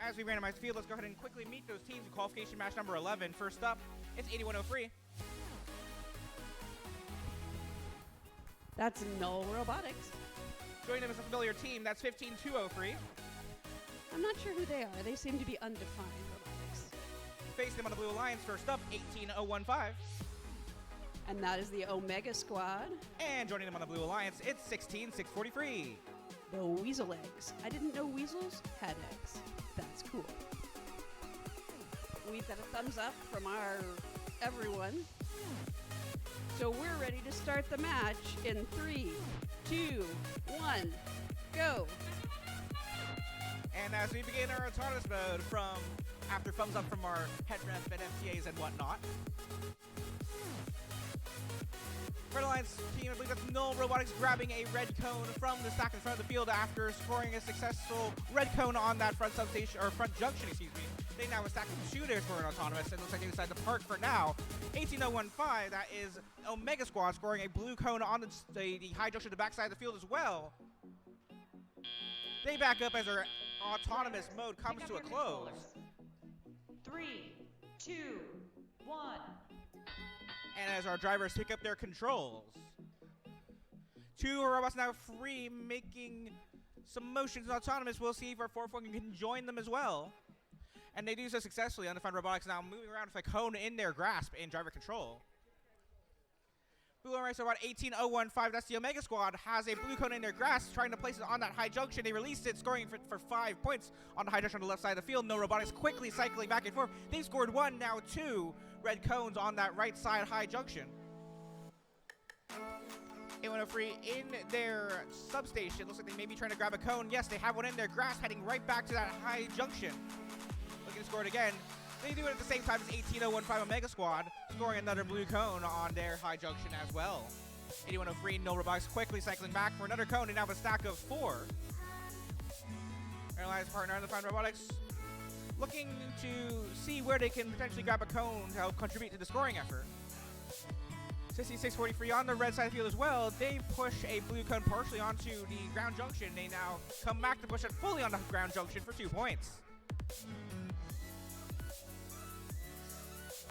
As we randomize the field, let's go ahead and quickly meet those teams in qualification match number 11. First up, it's 8103. That's Null Robotics. Joining them is a familiar team, that's 15203. I'm not sure who they are. They seem to be undefined robotics. Facing them on the Blue Alliance, first up, 18015. And that is the Omega Squad. And joining them on the Blue Alliance, it's 16643. The Weasel Eggs. I didn't know weasels had eggs. That's cool. We've got a thumbs up from our everyone. So we're ready to start the match in 3, 2, 1, go. And as we begin our autonomous mode from after thumbs up from our head ref and MCAs and whatnot. Red Alliance team, I believe that's Null Robotics, grabbing a red cone from the stack in front of the field after scoring a successful red cone on that front substation, or front junction, excuse me. They now have a stack of 2 there for an autonomous, and it looks like they decided to park for now. 18015, that is Omega Squad scoring a blue cone on the high junction to the backside of the field as well. They back up as their autonomous mode comes to a close. 3, 2, 1. And as our drivers pick up their controls. 2 robots now free, making some motions in autonomous. We'll see if our fourth one can join them as well. And they do so successfully. Undefined Robotics now moving around with a cone in their grasp in driver control. Blue Alliance Robot 18015, that's the Omega Squad, has a blue cone in their grasp, trying to place it on that high junction. They released it, scoring for 5 points on the high junction on the left side of the field. No Robotics quickly cycling back and forth. They've scored 1, now 2 red cones on that right side high junction. 8103 in their substation. Looks like they may be trying to grab a cone. Yes, they have one in their grasp, heading right back to that high junction. Looking to score it again. They do it at the same time as 18015 Omega Squad, scoring another blue cone on their high junction as well. 8103, Null Robotics quickly cycling back for another cone, and now have a stack of 4. Airlines partner Undefined Robotics looking to see where they can potentially grab a cone to help contribute to the scoring effort. 6643 on the red side of the field as well. They push a blue cone partially onto the ground junction. They now come back to push it fully on the ground junction for 2 points.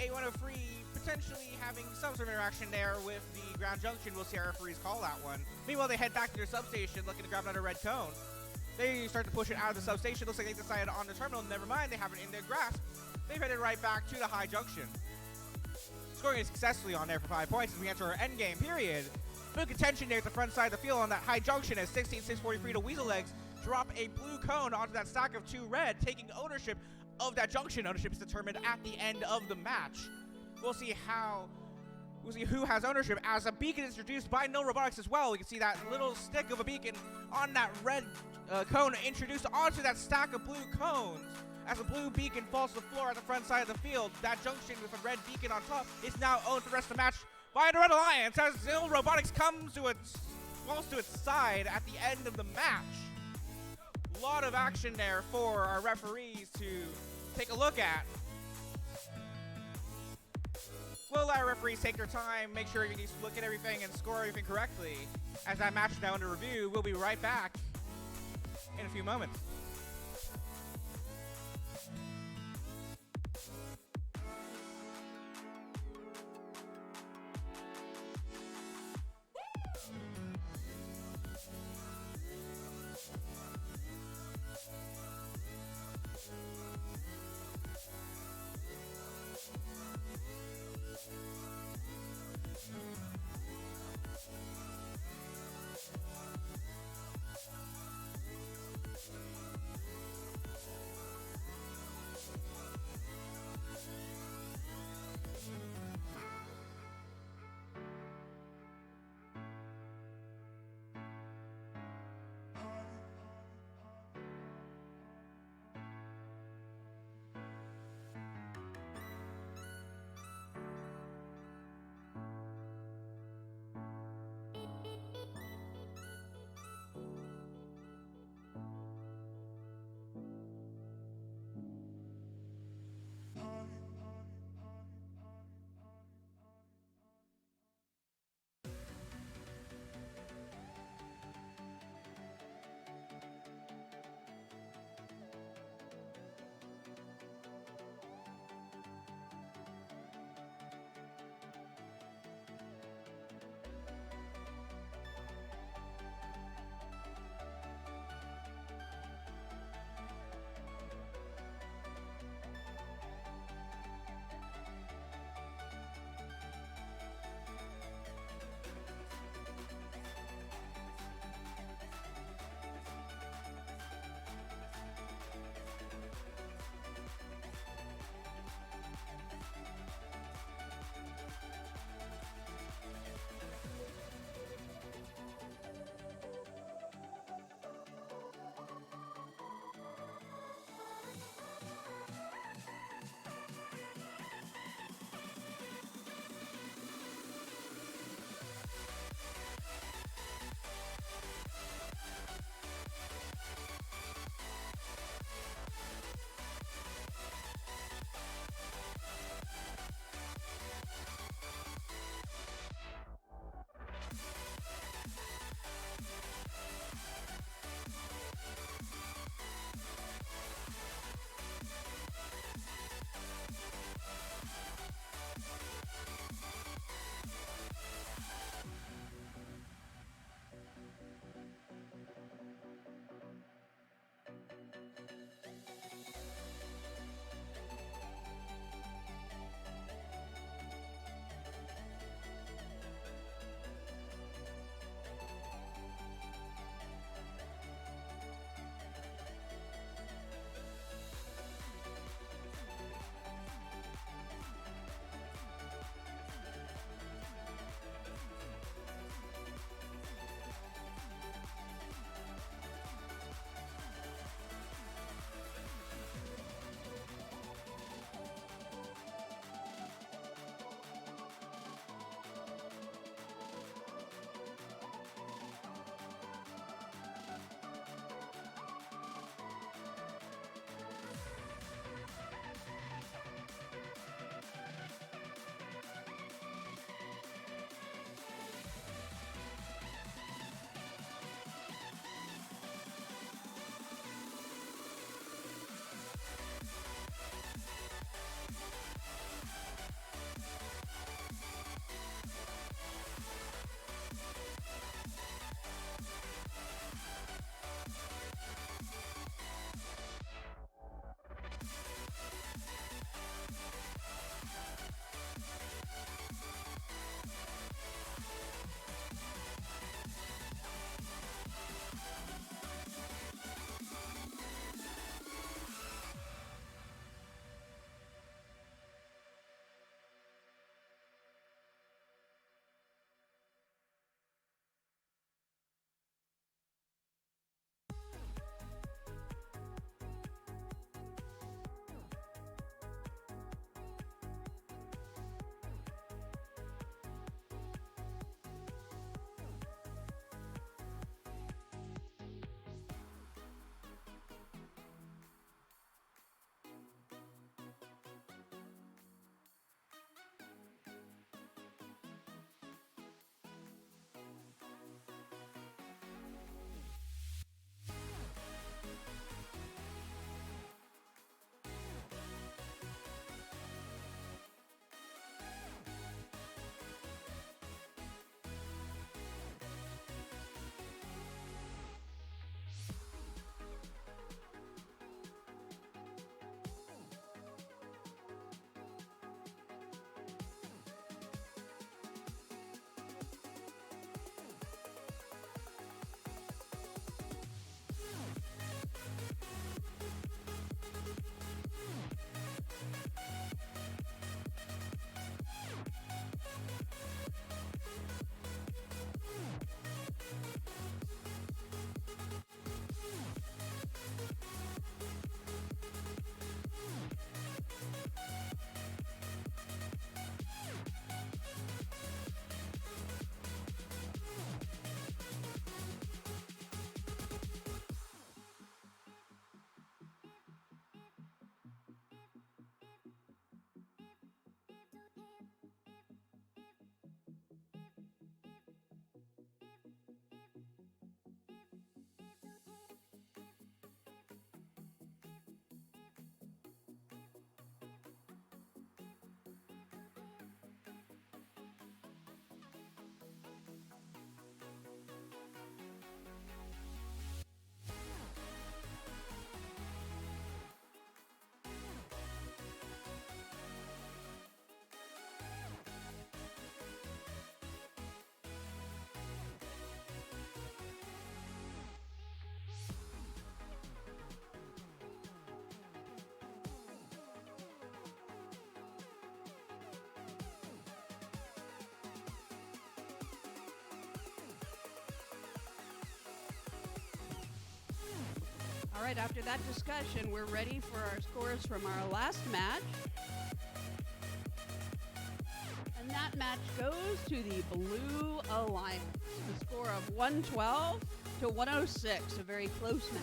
8103 potentially having some sort of interaction there with the ground junction. We'll see our referees call that one. Meanwhile, they head back to their substation looking to grab another red cone. They start to push it out of the substation. Looks like they decided on the terminal. Never mind, they have it in their grasp. They've headed right back to the high junction. Scoring it successfully on there for 5 points as we enter our end game period. Good contention there at the front side of the field on that high junction as 16643 to Weasel Legs drop a blue cone onto that stack of 2 red, taking ownership of that junction. Ownership is determined at the end of the match. We'll see who has ownership as a beacon is introduced by Null Robotics as well. You can see that little stick of a beacon on that red cone introduced onto that stack of blue cones. As a blue beacon falls to the floor at the front side of the field, that junction with a red beacon on top is now owned for the rest of the match by the Red Alliance as Null Robotics falls to its side at the end of the match. A lot of action there for our referees to take a look at. We'll let our referees take their time, make sure you look at everything and score everything correctly. As that match is now under review, we'll be right back in a few moments. All right, after that discussion, we're ready for our scores from our last match. And that match goes to the Blue Alliance. A score of 112 to 106, a very close match.